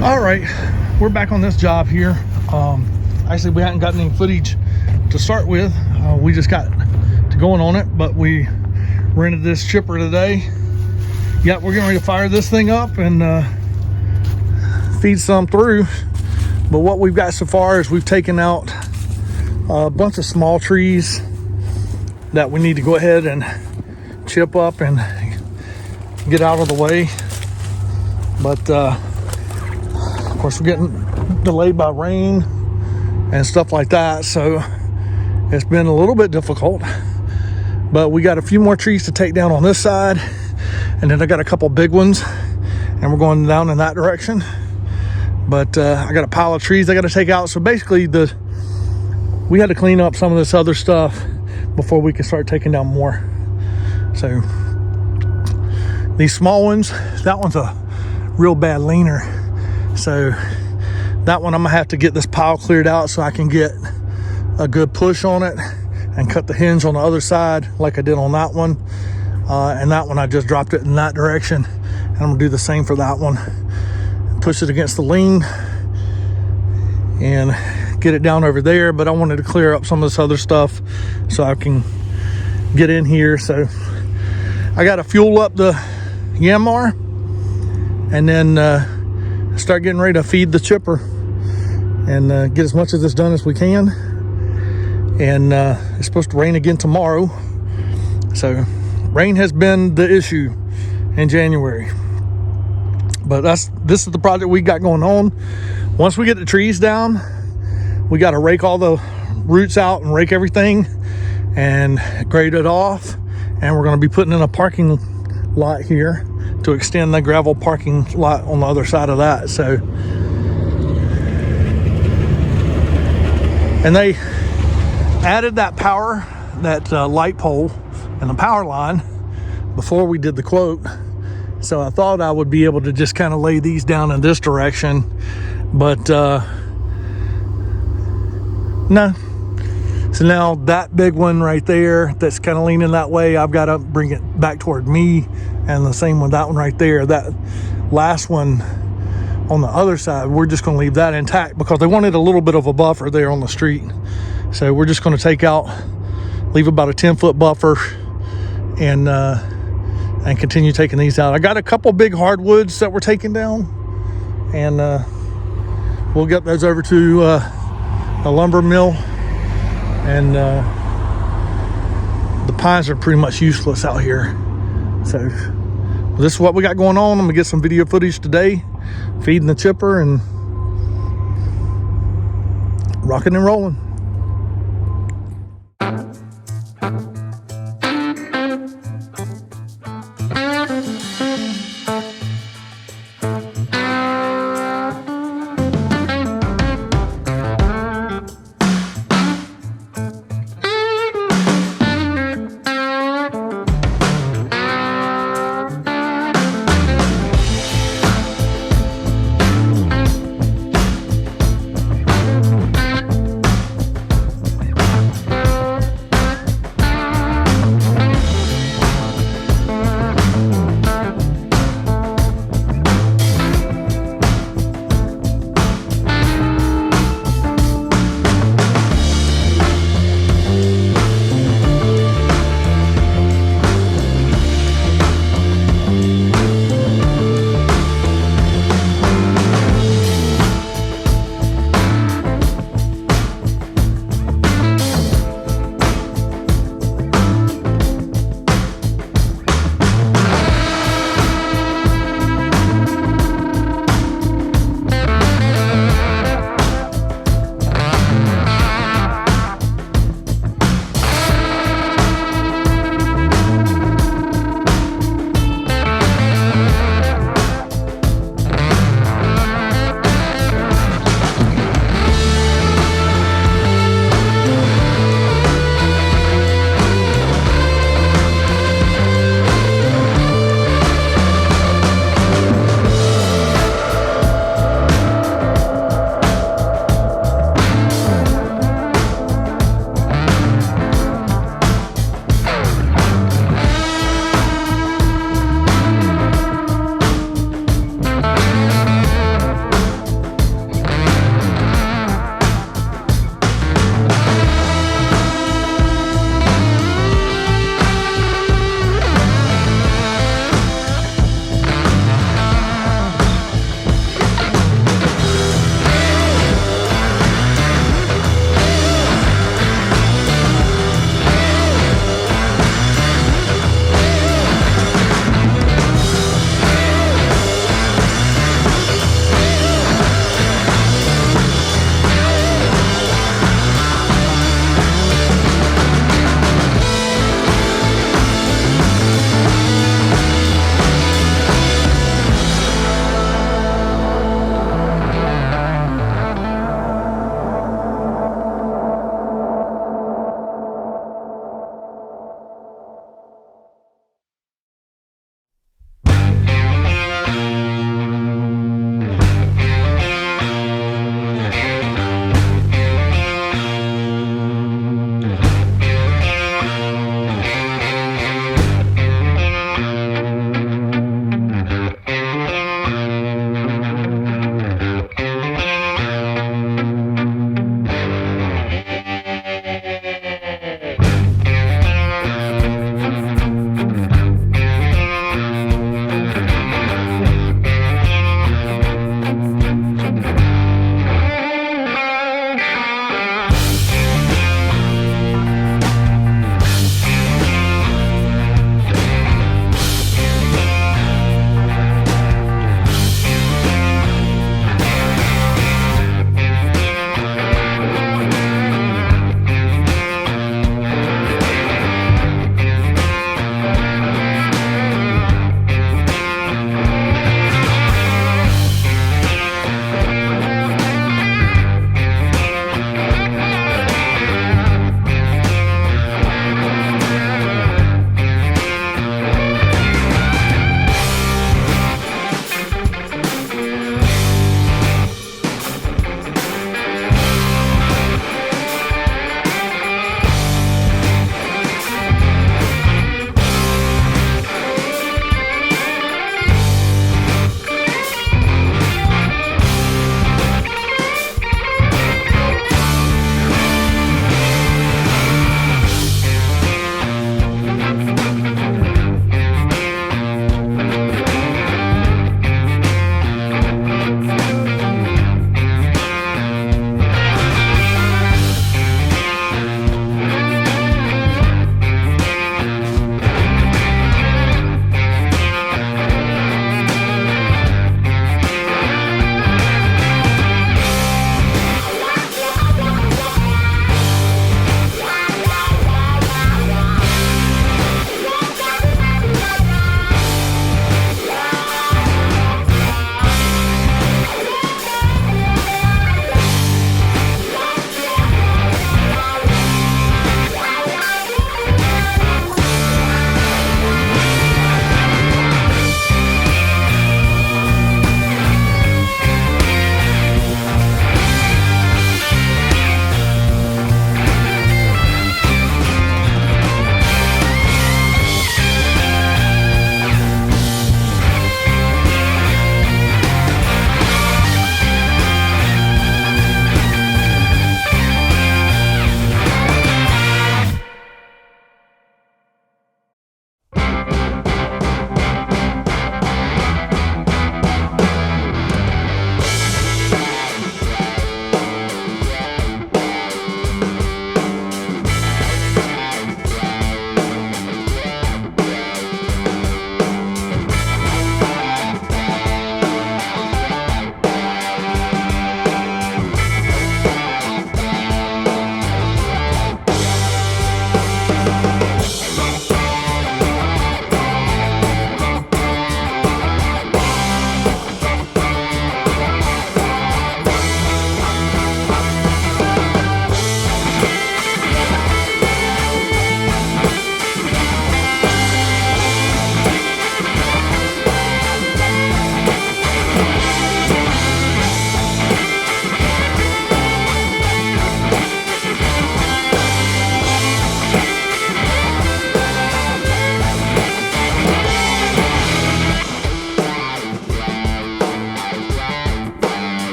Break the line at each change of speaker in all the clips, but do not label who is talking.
All right, we're back on this job here. Actually, we hadn't gotten any footage to start with. We just got to going on it, but we rented this chipper today. Yeah, we're getting ready to fire this thing up and feed some through. But what we've got so far is we've taken out a bunch of small trees that we need to go ahead and chip up and get out of the way. But of course, we're getting delayed by rain and stuff like that, so it's been a little bit difficult. But we got a few more trees to take down on this side, and then I got a couple big ones, and we're going down in that direction. But I got a pile of trees I got to take out. So basically, we had to clean up some of this other stuff before we could start taking down more. So these small ones, that one's a real bad leaner. So that one I'm gonna have to get this pile cleared out so I can get a good push on it and cut the hinge on the other side like I did on that one. And that one I just dropped it in that direction, and I'm gonna do the same for that one. Push it against the lean and get it down over there. But I wanted to clear up some of this other stuff so I can get in here. So I got to fuel up the Yanmar and then start getting ready to feed the chipper and get as much of this done as we can. And it's supposed to rain again tomorrow. So rain has been the issue in January. But this is the project we got going on. Once we get the trees down, we got to rake all the roots out and rake everything and grade it off. And we're going to be putting in a parking lot here to extend the gravel parking lot on the other side of that. So, and they added that power, that light pole and the power line before we did the quote. So I thought I would be able to just kind of lay these down in this direction, but no. So now that big one right there that's kind of leaning that way, I've got to bring it back toward me. And the same with that one right there. That last one on the other side, we're just going to leave that intact because they wanted a little bit of a buffer there on the street. So we're just going to take out, leave about a 10-foot buffer and continue taking these out. I got a couple big hardwoods that we're taking down, and we'll get those over to a lumber mill. And the pines are pretty much useless out here. So this is what we got going on. I'm gonna get some video footage today, feeding the chipper and rocking and rolling.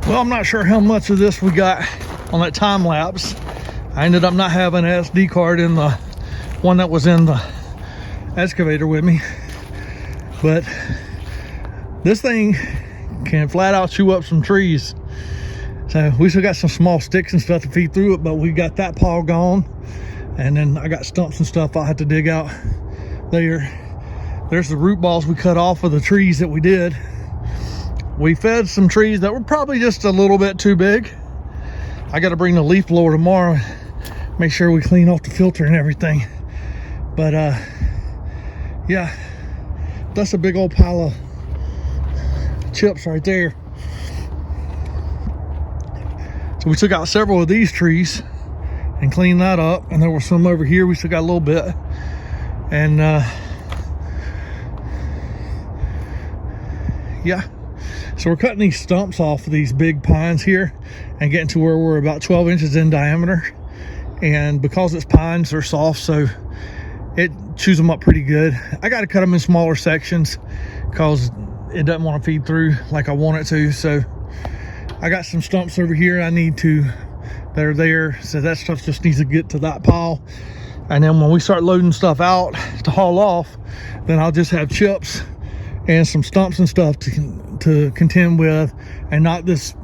Well, I'm not sure how much of this we got on that time lapse. I ended up not having an SD card in the one that was in the excavator with me, but this thing can flat out chew up some trees. So we still got some small sticks and stuff to feed through it, but we got that pile gone, and then I got stumps and stuff I'll have to dig out there. There's the root balls we cut off of the trees that we did. We fed some trees that were probably just a little bit too big. I got to bring the leaf blower tomorrow, make sure we clean off the filter and everything. But yeah, that's a big old pile of chips right there. So we took out several of these trees and cleaned that up, and there were some over here. We still got a little bit, and yeah, so we're cutting these stumps off of these big pines here and getting to where we're about 12 inches in diameter. And because it's pines, they're soft, so it chews them up pretty good. I got to cut them in smaller sections because it doesn't want to feed through like I want it to. So I got some stumps over here that are there, so that stuff just needs to get to that pile. And then when we start loading stuff out to haul off, then I'll just have chips and some stumps and stuff to contend with, and not this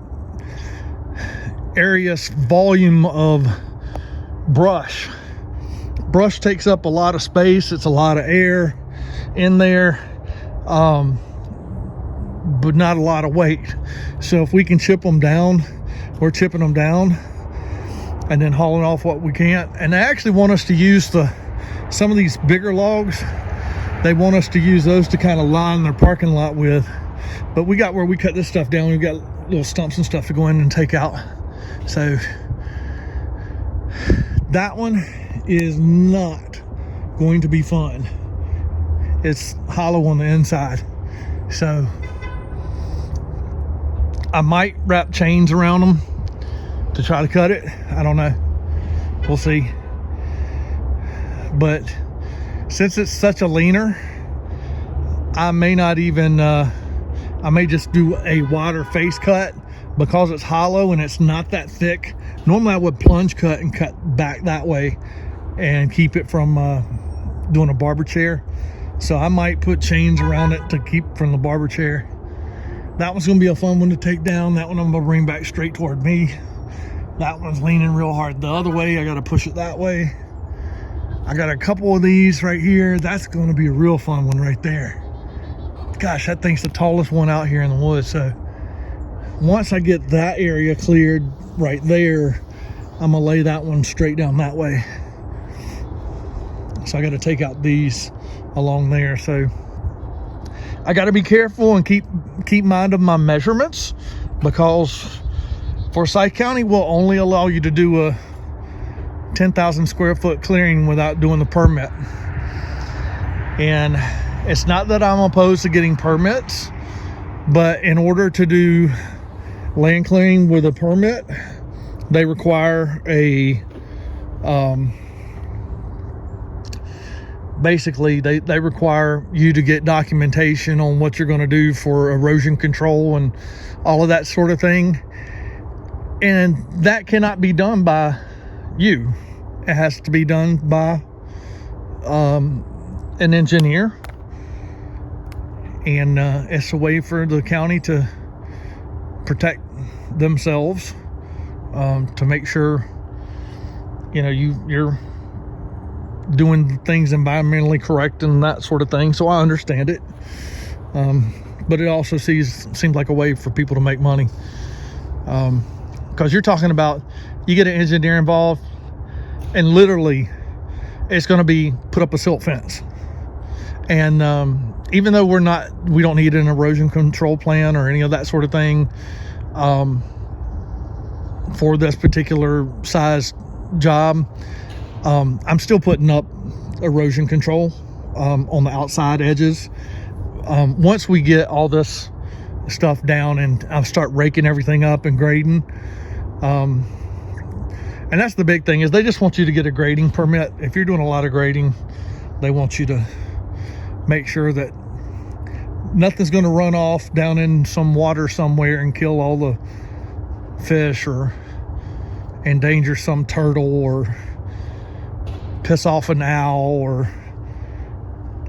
area's volume of brush. Brush takes up a lot of space. It's a lot of air in there, but not a lot of weight. So if we can chip them down, we're chipping them down and then hauling off what we can. And they actually want us to use some of these bigger logs. They want us to use those to kind of line their parking lot with. But we got where we cut this stuff down, we've got little stumps and stuff to go in and take out. So that one is not going to be fun. It's hollow on the inside. So I might wrap chains around them to try to cut it. I don't know. We'll see. But since it's such a leaner, I may not even, I may just do a wider face cut because it's hollow and it's not that thick. Normally I would plunge cut and cut back that way and keep it from doing a barber chair. So I might put chains around it to keep from the barber chair. That one's gonna be a fun one to take down. That one I'm gonna bring back straight toward me. That one's leaning real hard the other way. I gotta push it that way. I got a couple of these right here. That's gonna be a real fun one right there. Gosh, that thing's the tallest one out here in the woods. So once I get that area cleared right there, I'm gonna lay that one straight down that way. So I got to take out these along there. So I got to be careful and keep mind of my measurements, because Forsyth County will only allow you to do a 10,000 square foot clearing without doing the permit. And it's not that I'm opposed to getting permits, but in order to do land clearing with a permit, they require a basically they require you to get documentation on what you're going to do for erosion control and all of that sort of thing, and that cannot be done by you. It has to be done by an engineer, and it's a way for the county to protect themselves, to make sure, you know, you're doing things environmentally correct and that sort of thing. So I understand it, but it also seems like a way for people to make money, because you're talking about, you get an engineer involved and literally it's going to be put up a silt fence. And even though we don't need an erosion control plan or any of that sort of thing for this particular size job, I'm still putting up erosion control on the outside edges. Once we get all this stuff down and I'll start raking everything up and grading, and that's the big thing, is they just want you to get a grading permit. If you're doing a lot of grading, they want you to make sure that nothing's going to run off down in some water somewhere and kill all the fish or endanger some turtle or piss off an owl or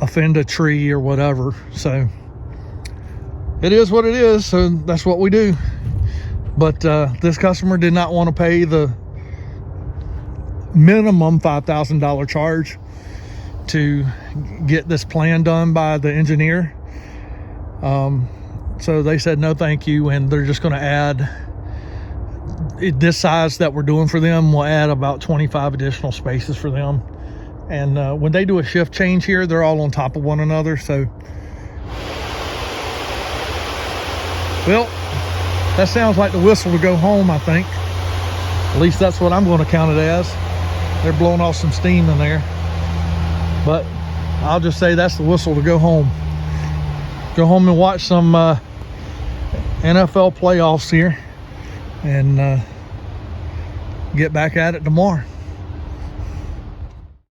offend a tree or whatever. So it is what it is. So that's what we do. But this customer did not want to pay the minimum $5,000 charge to get this plan done by the engineer. So they said no thank you, and they're just going to add this size that we're doing for them. We'll add about 25 additional spaces for them. And when they do a shift change here, they're all on top of one another. So, well, that sounds like the whistle to go home, I think. At least that's what I'm going to count it as. They're blowing off some steam in there. But I'll just say that's the whistle to go home. Go home and watch some NFL playoffs here, and get back at it tomorrow.